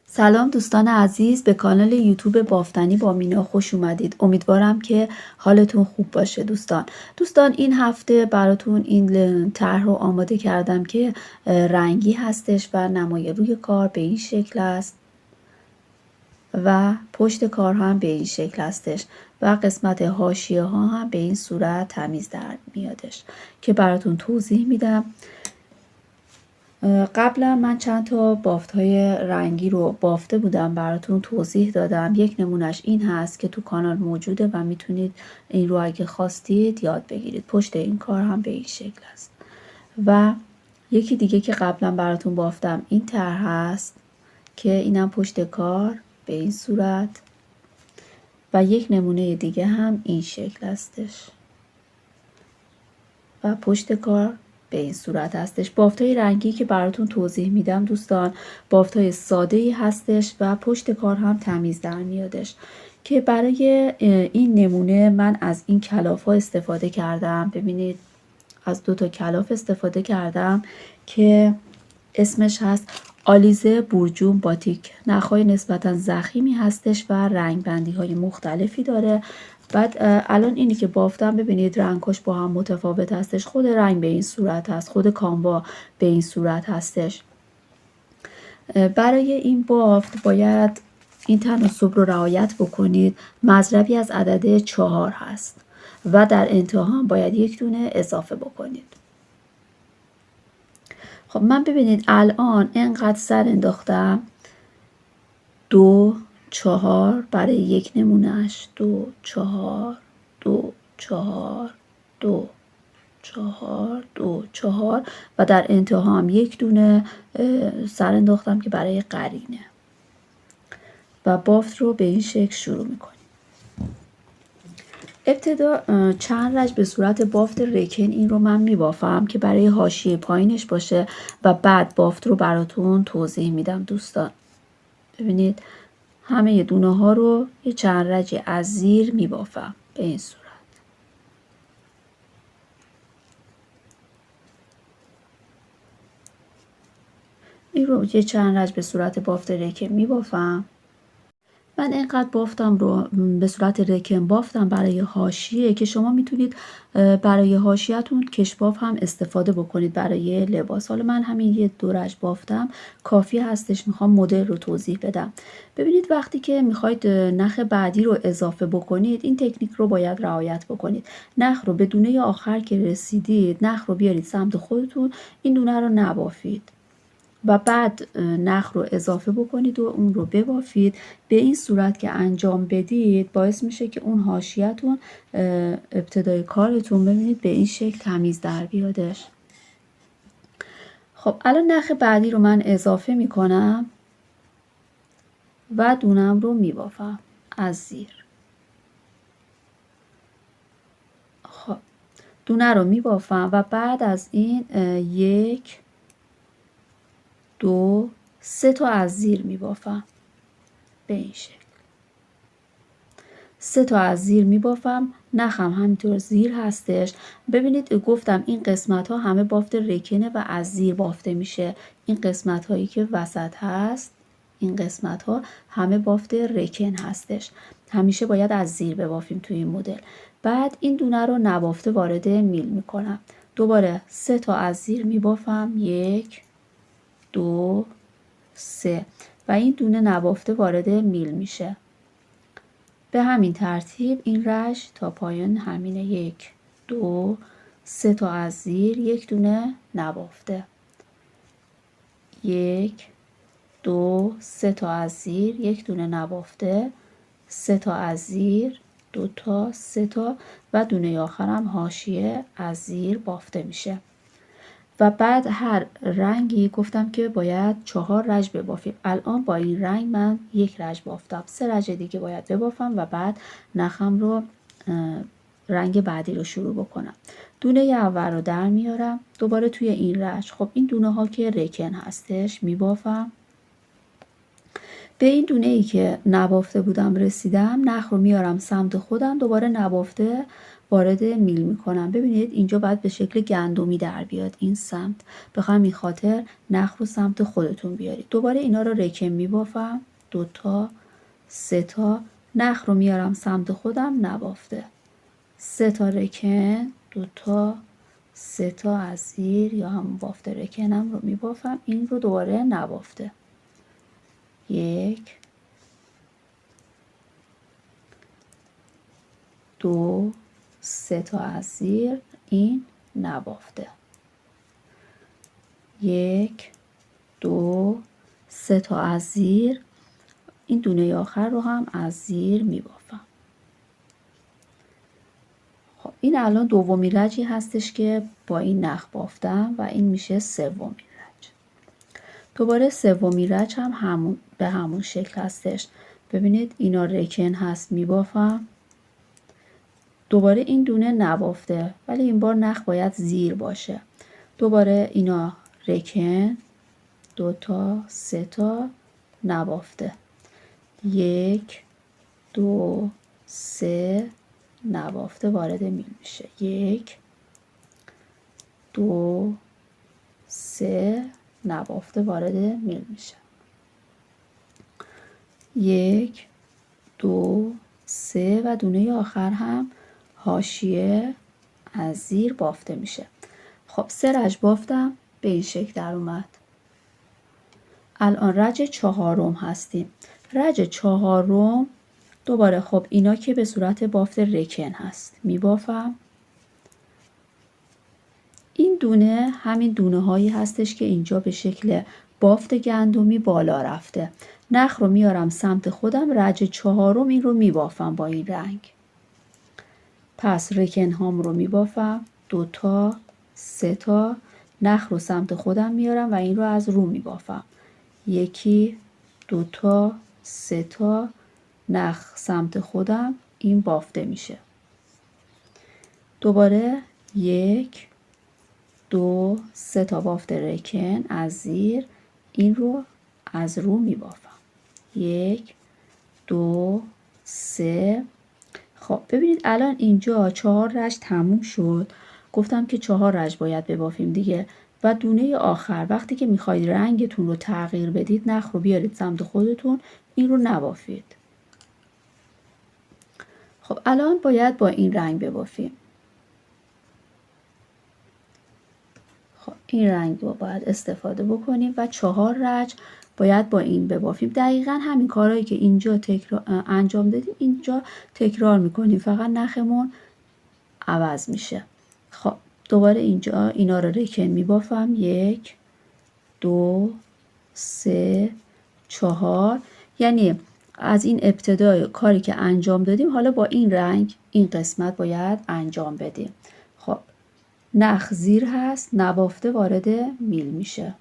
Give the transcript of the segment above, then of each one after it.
سلام دوستان عزیز، به کانال یوتیوب بافتنی با مینا خوش اومدید. امیدوارم که حالتون خوب باشه دوستان این هفته براتون این طرح رو آماده کردم که رنگی هستش و نمای روی کار به این شکل است و پشت کار هم به این شکل هستش و قسمت حاشیه ها هم به این صورت تمیز در میادش که براتون توضیح میدم. قبلا من چند تا بافت های رنگی رو بافته بودم، براتون توضیح دادم. یک نمونش این هست که تو کانال موجوده و میتونید این رو اگه خواستید یاد بگیرید. پشت این کار هم به این شکل است و یکی دیگه که قبلا براتون بافتم این طرح هست که اینم پشت کار به این صورت و یک نمونه دیگه هم این شکل هستش و پشت کار به این صورت هستش. بافتای رنگی که براتون توضیح میدم دوستان بافتای ساده ای هستش و پشت کار هم تمیز در میادش که برای این نمونه من از این کلاف ها استفاده کردم. ببینید از 2 تا کلاف استفاده کردم که اسمش هست آلیزه بورجون باتیک. نخهای نسبتا ضخیمی هستش و رنگ بندی های مختلفی داره. بعد الان اینی که بافتم ببینید رنگاش با هم متفاوت هستش. خود رنگ به این صورت هست، خود کاموا به این صورت هستش. برای این بافت باید این تناسب رو رعایت بکنید. مضربی از عدد 4 هست و در انتها باید 1 دونه اضافه بکنید. خب من ببینید الان اینقدر سر انداختم 2 4 برای یک نمونهش 2 4 2 4 2 4 2 4 و در انتها هم 1 دونه سر انداختم که برای قرینه و بافت رو به این شکل شروع میکنیم. ابتدا چند رج به صورت بافت رکن این رو من میبافم که برای حاشیه پایینش باشه و بعد بافت رو براتون توضیح میدم دوستان. ببینید همه دونه ها رو یه چند رج از زیر میبافم به این صورت. این رو یه چند رج به صورت بافت رکن میبافم. من اینقدر بافتم رو به صورت رکن بافتم برای حاشیه که شما میتونید برای حاشیه‌تون کشباف هم استفاده بکنید برای لباس. حالا من همین یه 2 رج بافتم کافی هستش. میخوام مدل رو توضیح بدم. ببینید وقتی که میخواید نخ بعدی رو اضافه بکنید این تکنیک رو باید رعایت بکنید. نخ رو به دونه آخر که رسیدید نخ رو بیارید سمت خودتون، این دونه رو نبافید و بعد نخ رو اضافه بکنید و اون رو ببافید. به این صورت که انجام بدید باعث میشه که اون حاشیه‌تون ابتدای کارتون ببینید به این شکل تمیز در بیادش. خب الان نخ بعدی رو من اضافه میکنم و دونم رو میبافم از زیر. خب دونه رو میبافم و بعد از این 1 2 3 تا از زیر میبافم به این شکل. 3 تا از زیر میبافم. نخم همینطور زیر هستش. ببینید گفتم این قسمت ها همه بافت رکنه و از زیر بافته میشه. این قسمت هایی که وسط هست این قسمت ها همه بافت رکن هستش. همیشه باید از زیر ببافیم توی این مدل. بعد این دونه رو نبافته وارد میل میکنم. دوباره 3 تا از زیر میبافم 1 2 3 و این دونه نبافته وارد میل میشه. به همین ترتیب این رج تا پایان همینه. 1 2 3 تا از زیر 1 دونه نبافته. 1 2 3 تا از زیر 1 دونه نبافته. 3 تا از زیر 2 تا 3 تا و دونه آخرم حاشیه از زیر بافته میشه. و بعد هر رنگی گفتم که باید 4 رج ببافیم. الان با این رنگ من 1 رج بافتم. 3 رج دیگه باید ببافم و بعد نخم رو رنگ بعدی رو شروع بکنم. دونه اول رو در میارم دوباره توی این رج. خب این دونه ها که رکن هستش میبافم. به این دونه ای که نبافته بودم رسیدم. نخ رو میارم سمت خودم، دوباره نبافته وارد میل میکنم. ببینید اینجا باید به شکل گندمی در بیاد این سمت، به همین خاطر نخ رو سمت خودتون بیارید. دوباره اینا رو رکن میبافم، 2 تا 3 تا. نخ رو میارم سمت خودم نبافته، 3 تا رکن، 2 تا 3 تا از زیر یا همون بافته رکنم رو میبافم. این رو دوباره نبافته، 1 2 3 تا از زیر، این نبافته، 1 2 3 تا از زیر. این دونه آخر رو هم از زیر میبافم. خب این الان دومی رجی هستش که با این نخ بافتم و این میشه سومی رج. دوباره سومی رج هم به همون شکل هستش. ببینید اینا رکن هست میبافم، دوباره این دونه نبافته ولی این بار نخ باید زیر باشه. دوباره اینا رکن، 2 تا 3 تا نبافته، 1 2 3 نبافته وارد میل میشه، 1 2 3 نبافته وارد میل میشه، 1 2 3 و دونه آخر هم حاشیه از زیر بافته میشه. خب 3 رج بافتم، به این شکل در اومد. الان رج چهارم هستیم. رج چهارم دوباره خب اینا که به صورت بافت رکن هست میبافم. این دونه همین دونه هایی هستش که اینجا به شکل بافت گندمی بالا رفته. نخ رو میارم سمت خودم، رج چهارم این رو میبافم با این رنگ. پس رکن هام رو میبافم، 2 تا 3 تا. نخ رو سمت خودم میارم و این رو از رو میبافم، 1 2 تا 3 تا. نخ سمت خودم، این بافته میشه. دوباره 1 2 3 تا بافت رکن از زیر، این رو از رو میبافم، 1 2 3. خب ببینید الان اینجا 4 رج تموم شد. گفتم که 4 رج باید ببافیم دیگه. و دونه آخر وقتی که میخواید رنگتون رو تغییر بدید، نخ رو بیارید سمت خودتون، این رو نبافید. خب الان باید با این رنگ ببافیم. خب این رنگ رو باید استفاده بکنیم و 4 رج باید با این ببافیم. دقیقا همین کارهایی که اینجا انجام دادیم اینجا تکرار میکنیم، فقط نخمون عوض میشه. خب دوباره اینجا اینا رو رکن میبافم، 1 2 3 4. یعنی از این ابتدای کاری که انجام دادیم حالا با این رنگ این قسمت باید انجام بدیم. خب نخ زیر هست، نبافته وارد میل میشه.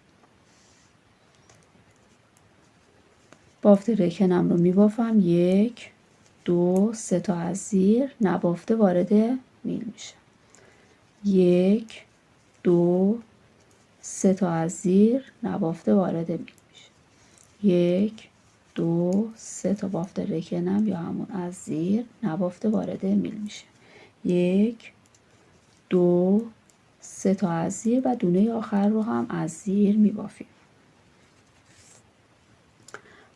بافت رکنم رو میبافم، 1 2 3 تا از زیر، نبافته وارد میل میشه، 1 2 3 تا از زیر، نبافته وارد میل میشه، 1 2 3 تا بافت رکنم یا همون از زیر، نبافته وارد میل میشه، 1 2 3 تا از زیر و دونه آخر رو هم از زیر میبافیم.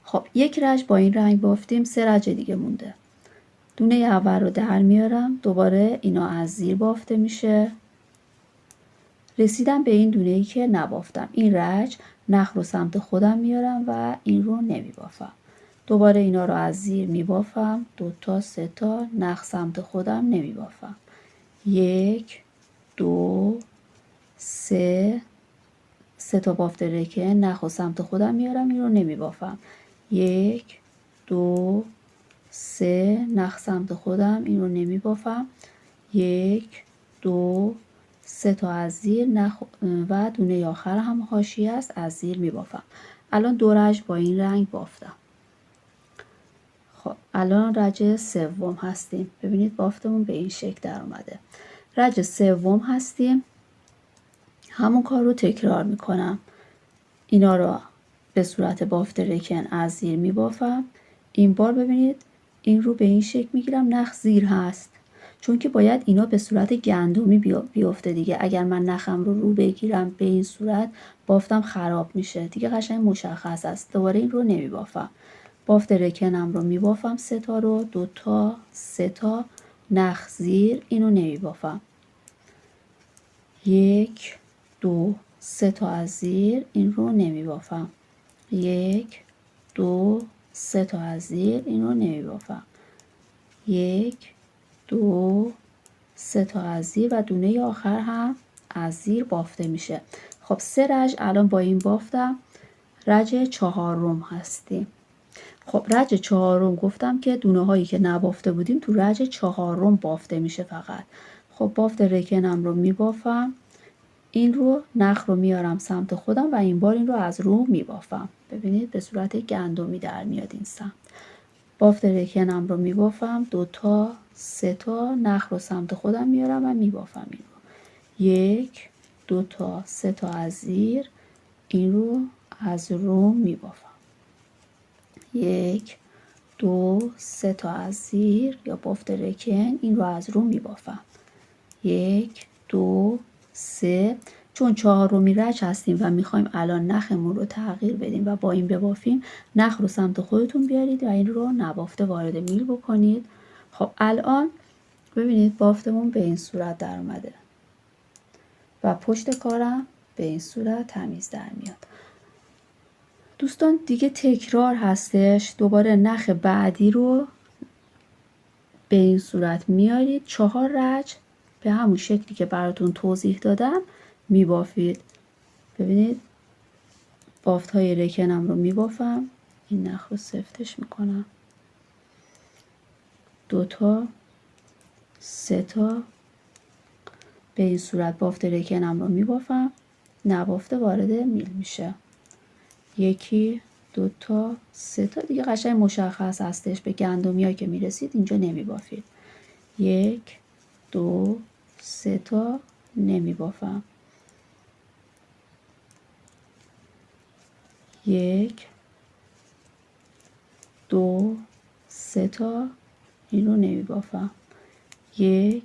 خب 1 رج با این رنگ بافتیم، 3 رج دیگه مونده. دونه اول رو در میارم، دوباره اینا از زیر بافته میشه. رسیدم به این دونه ای که نبافتم. این رج نخ رو سمت خودم میارم و این رو نمیبافم. دوباره اینا رو از زیر میبافم، 2 تا 3 تا. نخ سمت خودم نمیبافم، 1 2 3 تا بافت رکن. نخ رو سمت خودم میارم، این رو نمیبافم، 1 2 3. نخ سمت خودم، این رو نمیبافم، 1 2 3 تا از زیر. نخ و دونه آخر هم حاشیه است، از زیر میبافم. الان 2 رج با این رنگ بافتم. خب الان رج سوم هستیم. ببینید بافتمون به این شکل در اومده. رج سوم هستیم، همون کار رو تکرار میکنم. اینا رو به صورت بافت رکن از زیر میبافم. این بار ببینید این رو به این شکل میگیرم، نخ زیر هست، چون که باید اینا به صورت گندمی بیفته دیگه. اگر من نخم رو بگیرم به این صورت بافتم خراب میشه دیگه، قشنگ مشخص است. دوباره این رو نمیبافم، بافت رکنم رو میبافم 3 تا رو، 2 تا 3 تا نخ زیر، اینو نمیبافم. 1 2 3 تا از زیر، این رو نمیبافم. 1 2 3 تا از زیر، این رو نمیبافم. 1 2 3 تا از زیر و دونه آخر هم از زیر بافته میشه. خب 3 رج الان با این بافتم رج 4 هستیم. خب رج 4 گفتم که دونه هایی که نبافته بودیم تو رج 4 بافته میشه فقط. خب بافت رکنم رو میبافم، این رو نخ رو میارم سمت خودم و این بار این رو از رو میبافم. ببینید به صورت گندمی در میاد این سمت. بافت رکنم رو میبافم 2 تا 3 تا نخ رو سمت خودم میارم و میبافم این رو. 1 2 تا 3 تا از زیر، این رو از رو میبافم. 1 2 3 تا از زیر یا بافت رکن، این رو از رو میبافم. 1 2 3. چون 4 رج هستیم و میخوایم الان نخمون رو تغییر بدیم و با این ببافیم، نخ رو سمت خودتون بیارید و این رو نبافته وارد میل بکنید. خب الان ببینید بافتمون به این صورت در اومده و پشت کارم به این صورت تمیز در میاد. دوستان دیگه تکرار هستش، دوباره نخ بعدی رو به این صورت میارید، 4 رج به همون شکلی که براتون توضیح دادم میبافید. ببینید بافت های رکنم رو میبافم، این نخ رو سفتش میکنم، 2 تا 3 تا به این صورت بافت رکنم رو میبافم، نبافته وارد میل میشه. 1 2 تا 3 تا دیگه قشنگ مشخص هستش، به گندمی که میرسید اینجا نمیبافید. 1 2 3 تا نمیبافم. 1 2 3 تا این رو نمیبافم. 1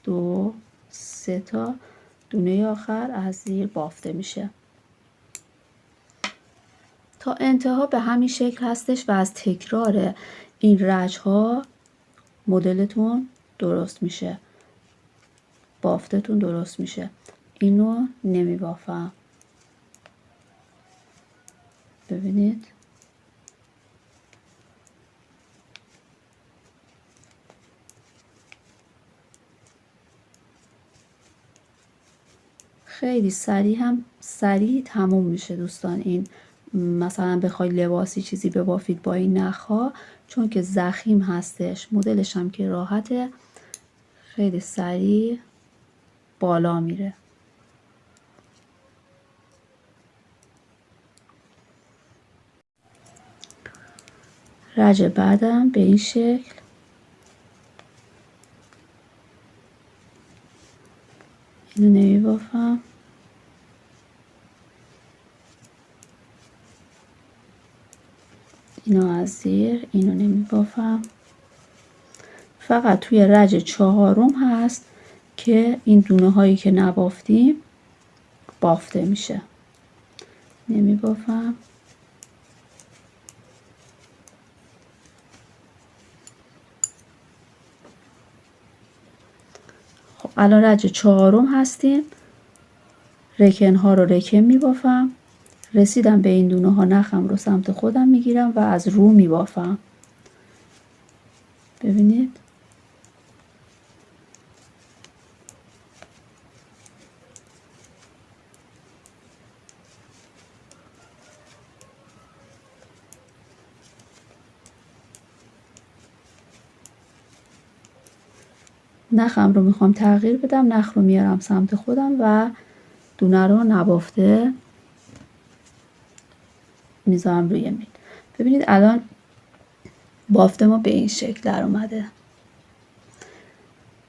2 3 تا دونه آخر از زیر بافته میشه. تا انتها به همین شکل هستش و از تکرار این رج ها مدلتون درست میشه، بافتتون درست میشه. اینو نمیبافم. ببینید خیلی سریع تموم میشه دوستان. این مثلا بخوای لباسی چیزی ببافید با این نخها، چون که ضخیم هستش، مدلش هم که راحته، خیلی سریع بالا میره. رج بعدم به این شکل اینو نمیبافم. اینو از زیر، اینو نمیبافم. فقط توی رج 4 هست که این دونه هایی که نبافتیم بافته میشه. نمیبافم. خب الان رج 4 هستیم، رکن ها رو رکن میبافم. رسیدم به این دونه ها، نخم رو سمت خودم میگیرم و از رو میبافم. ببینید نخم رو میخوام تغییر بدم، نخ رو میارم سمت خودم و دونه رو نبافته میذارم روی میل. ببینید الان بافت ما به این شکل در اومده.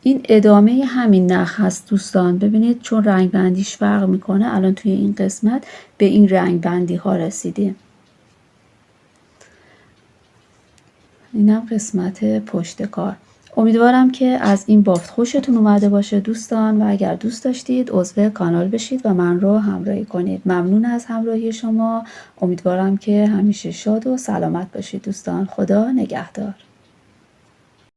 این ادامه همین نخ هست دوستان. ببینید چون رنگ بندیش فرق میکنه، الان توی این قسمت به این رنگ بندی ها رسیدیم. اینم قسمت پشت کار. امیدوارم که از این بافت خوشتون اومده باشه دوستان، و اگر دوست داشتید عضو کانال بشید و من رو همراهی کنید. ممنون از همراهی شما. امیدوارم که همیشه شاد و سلامت باشید دوستان. خدا نگهدار.